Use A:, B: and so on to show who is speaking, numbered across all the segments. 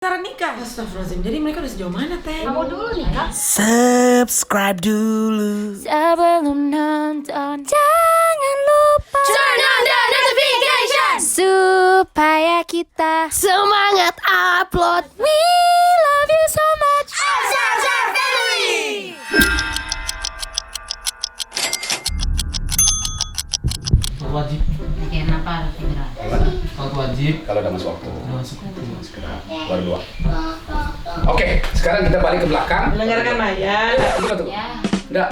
A: Cara nikah. Astagfirullahaladzim. Jadi mereka udah sejauh mana, Teh?
B: Kamu dulu nikah.
C: Subscribe dulu
B: Sebelum nonton, jangan lupa turn on the notification supaya kita semangat upload. We love you so much. Azar Family.
D: Wajib.
B: Kenapa harus segera?
D: Sholat wajib.
E: Kalau udah masuk waktu.
D: Masuk.
E: Baru dua. Oke, sekarang kita balik ke belakang.
A: Mendengarkan mayat.
E: Gimana tuh? Enggak.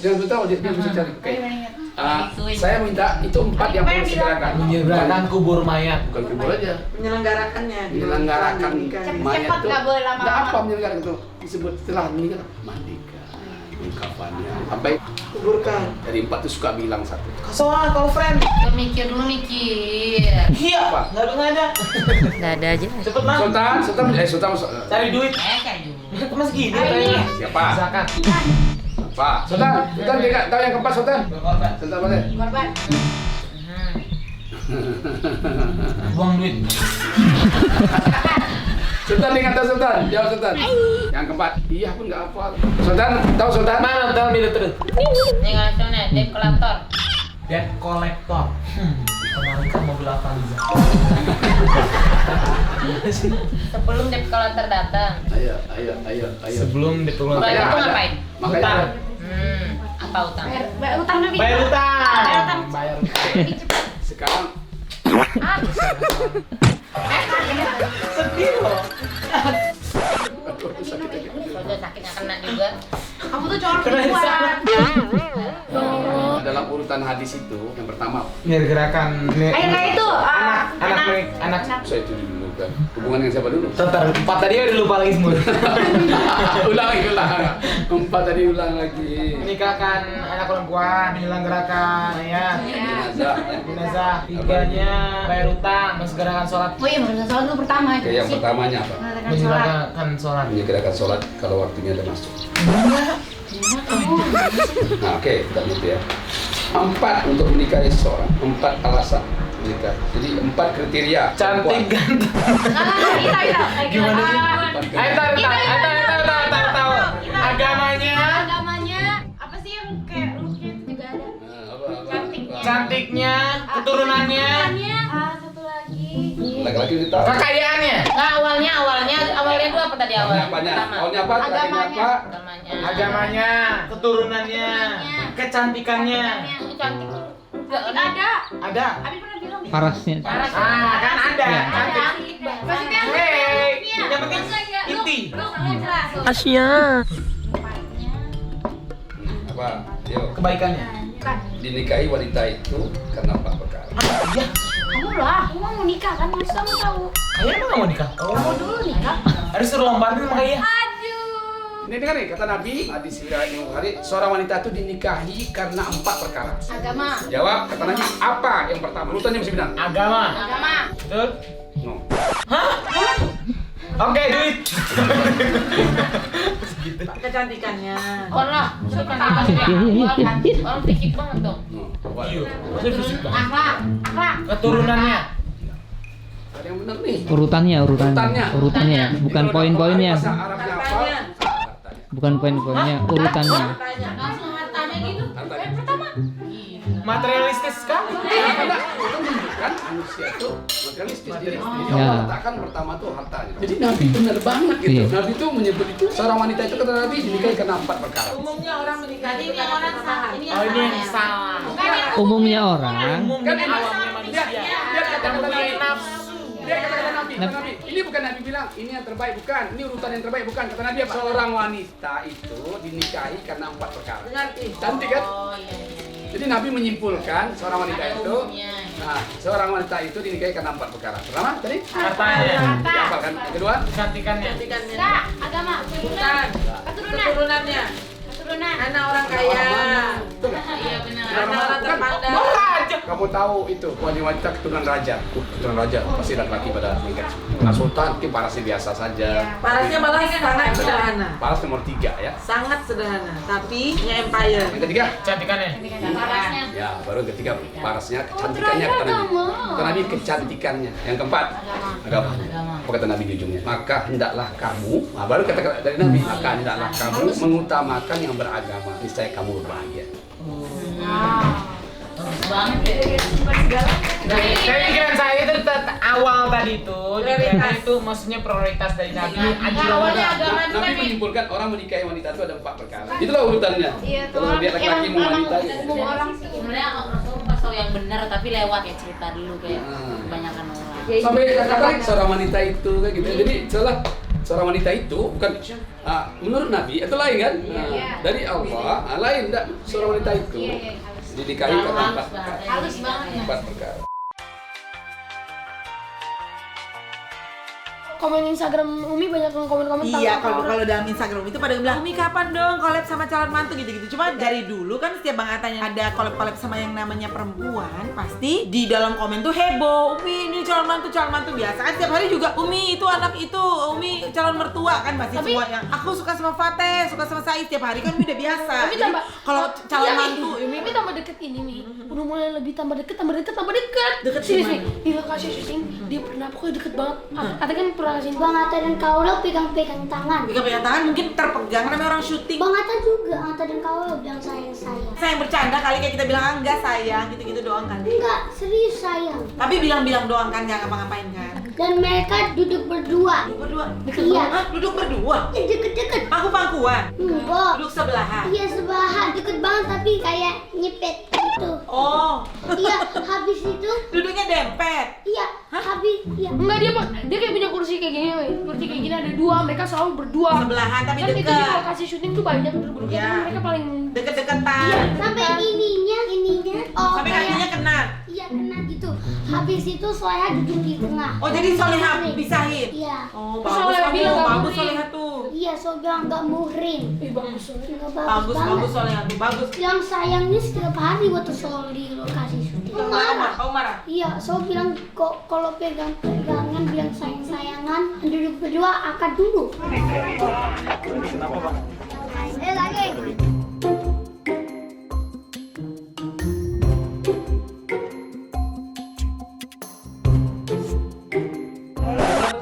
E: Jangan beritahu dia bisa cari. Oke. Saya minta itu 4 yang perlu disegerakan.
D: Menyegerakan kubur mayat.
E: Bukan kubur aja.
A: Menyelenggarakannya.
E: Menyelenggarakan mayat
B: Cepat,
E: itu.
B: nggak boleh lama-lama.
E: Nggak apa menyelenggarakan itu disebut setelah menikah mandikan, ungkapannya sampai
A: Kuburkan.
E: dari 4 tuh suka bilang satu.
A: Soal kalau friend.
B: Mikir dulu mikir.
A: Iya,
E: Apa?
A: nggak ada.
B: Nggak ada aja.
A: Cepet lah.
E: Sultan,
A: Cari duit.
B: Kayak dulu.
A: Mas gini kayaknya.
E: siapa?
D: Zakat.
E: Pak, Sultan dia nggak tahu yang keempat Sultan. Sultan boleh.
B: Korban.
D: Buang duit.
E: Sultan dia nggak tahu Sultan. Jawab Sultan. Yang keempat, iya pun nggak hafal. Sultan tahu Sultan?
D: Mana tahu dia terus?
B: Ini langsung nih, debt collector.
D: Debt collector. Kemarin kan mobil Avanza.
B: Sebelum debt collector datang.
E: Ayo.
D: Sebelum debt
B: Kalau
D: collector.
B: itu ngapain?
E: Makanya
B: Apa utang?
F: Bayar utang dulu.
D: Bayar utang. Bayar.
E: sekarang
A: Sedih loh.
B: Udah sakitnya kena juga.
F: Kamu tuh cowok perempuan.
E: dalam urutan hadis itu yang pertama
D: Menyegerakan.
F: Ayo itu.
D: Anak.
E: saya itu dulu kan hubungan dengan siapa dulu?
D: Bentar, 4 tadi udah lupa lagi semua.
E: ulang. 4 tadi ulang lagi.
D: Menikahkan anak perempuan, menyelenggarakan ya. Jenazah, 3-nya bayar utang, mensegerakan sholat.
F: Oh iya, mengenai soal dulu pertama.
E: Oke, yang pertamanya apa?
D: Menyelenggarakan sholat.
E: Menyegerakan sholat kalau waktunya udah masuk. Nah, oke, kita gitu ya. 4 untuk menikahi seseorang, 4 alasan menikah. Jadi 4 kriteria.
D: Cantik,
E: perempuan.
D: ganteng. Gimana sih? Ayo tahu. Agamanya,
F: Agamanya apa sih yang kayak looknya itu juga ada?
D: cantiknya, keturunannya,
F: Satu lagi.
E: Laki-laki kita.
D: kekayaannya,
B: Nah, awalnya dulu apa tadi awal?
E: Apanya?
B: Pertama.
E: Awalnya apa? Terakhirnya apa?
D: agamanya, keturunannya, kecantikannya.
B: Itu cantik.
D: Ada.
F: Abi pernah bilang deh.
G: Parasnya.
B: Parah.
D: Kan ada.
F: Cantik. Maksudnya
D: Hey, yang penting inti.
F: lu kamu jelas.
G: Asia.
E: Apa? Yuk.
D: Kebaikannya.
E: Dinikahi wanita itu karena 4 perkara.
F: Kamu lah, kamu mau nikah kan? Harus kamu tahu.
D: Ayah emang gak mau nikah?
F: Kamu dulu nikah.
D: Harus suruh lompatin sama ayah.
F: Aduh.
E: Ini dengar nih kata Nabi hadis riwayat Imam Bukhari, seorang wanita itu dinikahi karena 4 perkara.
F: Agama.
E: Jawab kata Nabi apa yang pertama? Urutannya mesti benar.
D: Agama. Betul?
E: No.
D: Oke, duit.
A: Kecantikannya.
B: Allah, itu kan orang pikir banget dong.
E: No.
D: Iya. Masa fisik banget.
F: Akhlak.
D: Keturunannya.
E: Ada yang benar nih.
G: Urutannya. Urutannya. Bukan
E: Itu
G: poin-poinnya.
E: bahasa Arabnya apa?
A: Hartanya.
G: Bukan poin-poinnya, urutannya.
A: Tanya.
F: Langsung hartanya gitu.
E: Hartanya.
F: Pertama.
D: Materialistis sekali.
E: Enggak, itu menunjukkan manusia itu materialistis. Jadi
G: Ya.
E: Allah letakkan pertama tuh hartanya. Jadi Nabi benar banget gitu.
G: Iya.
E: Nabi itu menyebut itu seorang wanita itu kata Nabi dinikahi karena 4 perkara.
A: Umumnya orang menikahi
F: Ini yang orang salah. Ini
D: Oh, ini yang salah.
G: Umumnya orang.
D: Umumnya
E: Kan ini
D: awamnya manusia.
E: Dia kata
D: Mempunyai
E: Nabi.
D: nafsu.
E: Dia kata Nabi, ini bukan Nabi bilang ini yang terbaik, bukan. Ini urutan yang terbaik, bukan. Kata Nabi apa? Seorang wanita itu dinikahi karena 4 perkara.
A: Dengar ih.
E: Cantik kan?
B: Oh iya.
E: Jadi Nabi menyimpulkan seorang wanita itu, nah seorang wanita itu dinikahi karena 4 perkara. Pertama tadi?
D: Hartanya.
E: Dihafalkan. Yang kedua?
D: Kecantikannya.
A: Kecantikannya.
F: Enggak, agama.
A: Bukan.
F: Keturunan.
A: Keturunannya.
F: Keturunan.
A: Anak orang kaya.
E: Betul nggak?
B: Iya benar.
A: Anak orang terpandang.
D: Raja.
E: Kamu tahu itu wanita keturunan raja. Keturunan raja pasti laki-laki pada nikah. Nah sultan itu parasnya biasa saja.
A: Parasnya malah sangat sederhana.
E: Paras nomor 3 ya.
A: Sangat sederhana. Tapi punya empire.
E: Yang ketiga?
D: Kecantikannya.
B: Parasnya.
E: Ya, baru yang ketiga parasnya kecantikannya kata Nabi. Kata Nabi kecantikannya. Yang keempat? Agama. Apa kata Nabi di ujungnya? Maka hendaklah kamu, baru kata dari Nabi, maka hendaklah kamu mengutamakan yang beragama, niscaya kamu berbahagia.
B: Banget ya.
D: Dari pikiran saya itu awal tadi tuh,
A: Prioritas.
D: itu maksudnya prioritas dari Nabi.
B: Awalnya agama itu
E: Nabi
B: kan
E: menyimpulkan orang menikahi wanita itu ada 4 perkara. Itulah urutannya.
F: Iya,
E: Kalau dia laki-laki mau wanita gitu.
F: umum orang sih.
B: sebenarnya Rasul pas tahu yang benar tapi lewat ya cerita dulu kayak
E: Hmm.
B: kebanyakan orang.
E: Sampai kata seorang wanita itu kayak gitu. Jadi seorang wanita itu bukan menurut Nabi itu lain kan? Dari Allah lain enggak seorang wanita itu dinikahi karena 4 perkara.
F: Halus banget ya.
E: 4 perkara.
H: Komen Instagram Umi banyak yang komen-komen
A: Iya,
H: tentang
A: kalau dalam Instagram itu pada bilang, Umi kapan dong collab sama calon mantu gitu-gitu. Cuma dari dulu kan setiap Bang Atanya ada collab sama yang namanya perempuan, pasti di dalam komen tuh heboh. Umi ini calon mantu biasa kan setiap hari juga. Umi itu anak itu, Umi calon mertua kan pasti
H: Tapi-
A: semua yang aku suka sama Fateh, suka sama Said setiap hari kan Umi udah biasa.
H: Tapi
A: Jadi,
H: tambah
A: kalau calon
H: Iya,
A: mantu
H: Umi tambah deket ini Mi. Udah mulai lebih tambah deket.
A: Deket
H: Serius
A: gimana?
H: nih, di lokasi syuting dia pernah pokoknya deket banget. Ada kan pernah kasih
I: Bang Atta dan Kaula pegang-pegang tangan.
A: pegang tangan mungkin terpegang namanya orang syuting.
I: Bang Atta juga, Atta dan Kaula bilang sayang.
A: Sayang bercanda kali kayak kita bilang enggak sayang gitu-gitu doang kan.
I: Enggak, serius sayang.
A: Tapi bilang-bilang doang kan nggak ngapa-ngapain kan.
I: Dan mereka duduk berdua.
A: Duduk berdua.
I: Iya.
A: Hah? Duduk berdua.
I: Deket-deket.
A: Pangku-pangkuan.
I: Enggak.
A: Duduk sebelahan.
I: Iya sebelahan, deket banget tapi kayak nyepet gitu.
A: Oh.
I: Iya, habis itu,
A: Duduknya dempet.
I: iya, habis, iya.
H: Enggak dia kayak punya kursi kayak gini, Mi. Kursi kayak gini ada dua, mereka selalu berdua.
A: Sebelahan tapi
H: Kan itu di
A: dekat.
H: lokasi syuting tuh banyak duduk-duduknya,
A: Iya.
H: kan mereka paling
A: Deket-deketan.
I: Iya, sampai ininya, oh
A: Sampai
I: kayak,
A: kakinya kena.
I: iya kena gitu. Habis itu Soleha duduk di tengah.
A: Oh jadi Soleha pisahin.
I: Iya.
A: Oh
H: Terus
A: bagus
H: Soleha
A: kamu.
H: bilang nggak
A: Bagus
H: muhrim.
A: Soleha tuh.
I: Iya, so bilang nggak muhrim.
H: bagus.
I: Nggak
A: Bagus
I: banget.
A: Soleha tuh bagus.
I: Yang sayangnya setiap hari waktu soal di lokasi syuting.
A: Kau marah.
I: Iya, so bilang kok kalau pegang-pegangan bilang sayang-sayangan, duduk berdua akad dulu. Lagi.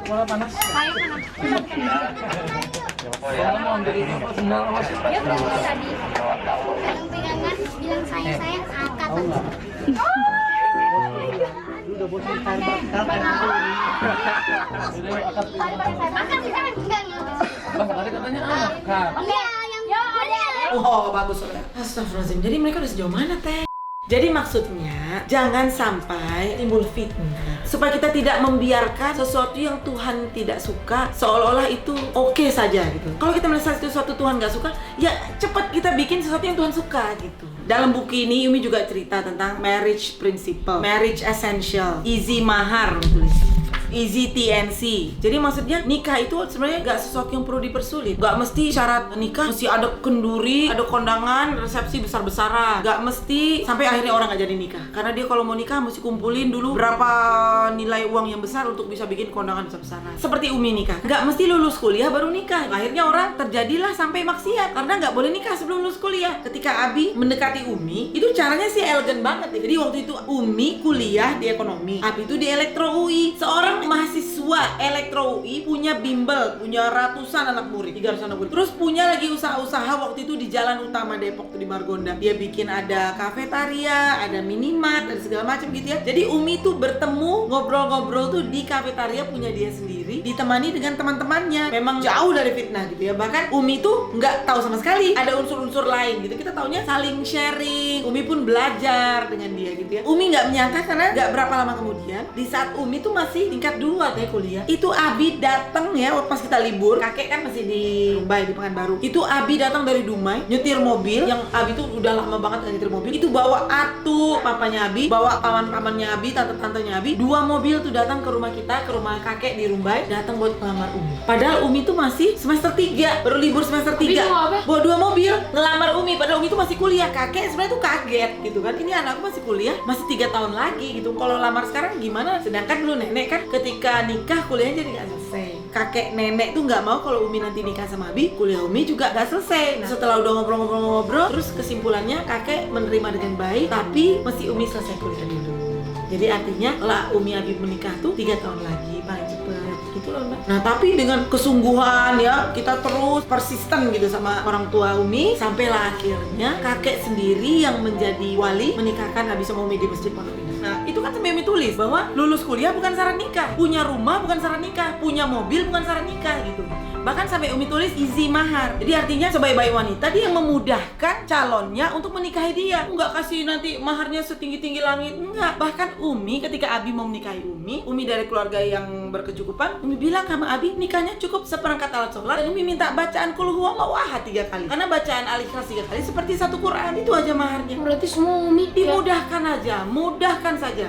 D: Bola panas.
I: Dia bilang tadi, pegang-pegangan bilang sayang-sayang akad.
A: Oh bagus Soleha. Astagfirullahaladzim. Jadi mereka udah sejauh mana teh? Jadi maksudnya jangan sampai timbul fitnah supaya kita tidak membiarkan sesuatu yang Tuhan tidak suka seolah-olah itu oke saja gitu. Kalau kita melihat sesuatu Tuhan nggak suka, ya cepat kita bikin sesuatu yang Tuhan suka gitu. Dalam buku ini Umi juga cerita tentang marriage principle, marriage essential, easy mahar tulis. Easy TNC. Jadi maksudnya nikah itu sebenarnya nggak sesuatu yang perlu dipersulit. Nggak mesti syarat nikah mesti ada kenduri, ada kondangan, resepsi besar-besaran. Nggak mesti sampai akhirnya orang nggak jadi nikah. Karena dia kalau mau nikah mesti kumpulin dulu berapa nilai uang yang besar untuk bisa bikin kondangan besar-besaran. Seperti Umi nikah. Nggak mesti lulus kuliah baru nikah. Akhirnya orang terjadilah sampai maksiat karena nggak boleh nikah sebelum lulus kuliah. Ketika Abi mendekati Umi, itu caranya sih elegan banget ya. Jadi waktu itu Umi kuliah di ekonomi, Abi itu di elektro UI. Seorang mahasiswa elektro UI punya bimbel, punya ratusan anak murid, 300 anak murid. Terus punya lagi usaha-usaha waktu itu di jalan utama Depok tuh di Margonda. Dia bikin ada kafetaria, ada minimart, ada segala macam gitu ya. Jadi Umi tuh bertemu, ngobrol-ngobrol tuh di kafetaria punya dia sendiri, ditemani dengan teman-temannya. Memang jauh dari fitnah gitu ya. Bahkan Umi tuh nggak tahu sama sekali ada unsur-unsur lain gitu. Kita taunya saling sharing. Umi pun belajar dengan dia gitu ya. Umi nggak menyangka karena nggak berapa lama kemudian di saat Umi tuh masih tingkat 2 deh kuliah, itu Abi datang ya pas kita libur. Kakek kan masih di Dumai di Pekanbaru. Itu Abi datang dari Dumai nyetir mobil yang Abi tuh udah lama banget nggak nyetir mobil. Itu bawa Atu, papanya Abi, bawa paman-pamannya Abi, tante-tantenya Abi. 2 mobil tuh datang ke rumah kita, ke rumah kakek di Dumai, datang buat ngelamar Umi. Padahal Umi tuh masih semester 3, baru libur semester 3. Bawa 2 mobil ngelamar Umi, padahal Umi tuh masih kuliah. Kakek sebenarnya tuh kaget gitu kan. Ini anakku masih kuliah, masih 3 tahun lagi gitu. Kalau lamar sekarang gimana? Sedangkan dulu nenek kan ketika nikah kuliahnya jadi nggak selesai. Kakek nenek tuh nggak mau kalau Umi nanti nikah sama Abi, kuliah Umi juga nggak selesai. Nah, setelah udah ngobrol-ngobrol, terus kesimpulannya kakek menerima dengan baik, tapi mesti Umi selesai kuliah dulu. Jadi artinya kalau Umi Abi menikah tuh 3 tahun lagi paling cepet gitu. kebetulan Mbak. Nah tapi dengan kesungguhan ya kita terus persisten gitu sama orang tua Umi, sampailah akhirnya kakek sendiri yang menjadi wali menikahkan Abi sama Umi di Masjid Pondok Indah. Nah itu kan sampai Umi tulis bahwa lulus kuliah bukan syarat nikah, punya rumah bukan syarat nikah, punya mobil bukan syarat nikah gitu. Bahkan sampai Umi tulis izi mahar. Jadi artinya sebaik-baik wanita dia yang memudahkan calonnya untuk menikahi dia. Enggak kasih nanti maharnya setinggi-tinggi langit, enggak. Bahkan Umi ketika Abi mau menikahi Umi dari keluarga yang berkecukupan, Umi bilang sama Abi nikahnya cukup seperangkat alat sholat dan Umi minta bacaan qul huwallahu ahad 3 kali. Karena bacaan al-ikhlas 3 kali seperti satu Quran, itu aja maharnya.
H: Berarti semua Umi
A: Dimudahkan aja, mudahkan saja.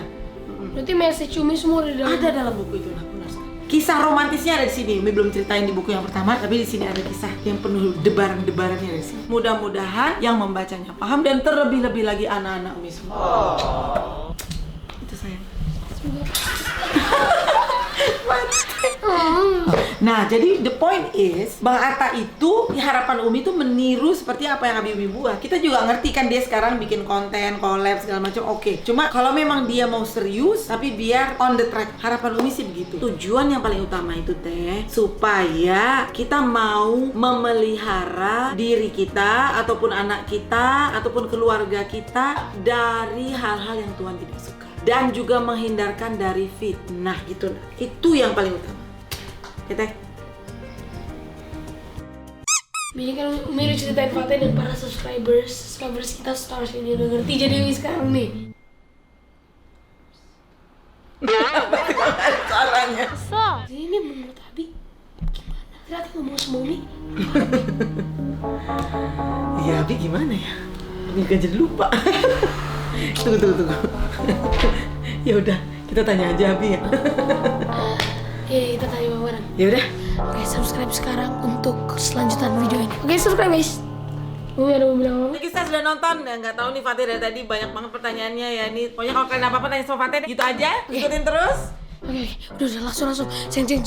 H: Berarti message Umi semua ada dalam.
A: Ada dalam buku itu, nah benar sekali. Kisah romantisnya ada di sini. Umi belum ceritain di buku yang pertama, tapi di sini ada kisah yang penuh debaran-debarannya dari sini. Mudah-mudahan yang membacanya paham dan terlebih-lebih lagi anak-anak Umi semua. Itu sayang. Nah, jadi the point is Bang Atta itu harapan Umi itu meniru seperti apa yang Abi buat. Kita juga ngerti kan dia sekarang bikin konten, collab segala macam. Oke. Cuma kalau memang dia mau serius tapi biar on the track. Harapan Umi sih begitu. Tujuan yang paling utama itu teh supaya kita mau memelihara diri kita ataupun anak kita ataupun keluarga kita dari hal-hal yang Tuhan tidak suka. Dan juga menghindarkan dari fitnah gitu. Itu yang paling utama. Kita
H: Ini kan Umi udah ceritain Fatih dan para subscribers kita stars ini udah ngerti jadi Umi sekarang nih.
A: caranya.
H: Ini menurut Abi gimana? Ternyata ngomong sama Umi.
A: Iya, Abi gimana ya? Abi kan jadi lupa. Tunggu. Ya udah, kita tanya aja Abi ya.
H: Kita tanya bareng.
A: Ya udah.
H: Oke, subscribe sekarang untuk selanjutan video ini. Oke, subscribe guys. Umi ada mau bilang apa?
A: Kita sudah nonton, nggak tahu nih Fatih dari tadi banyak banget pertanyaannya ya. Ini pokoknya kalau kalian apa-apa tanya sama Fatih gitu aja, ikutin terus.
H: Oke, udah langsung. Ceng.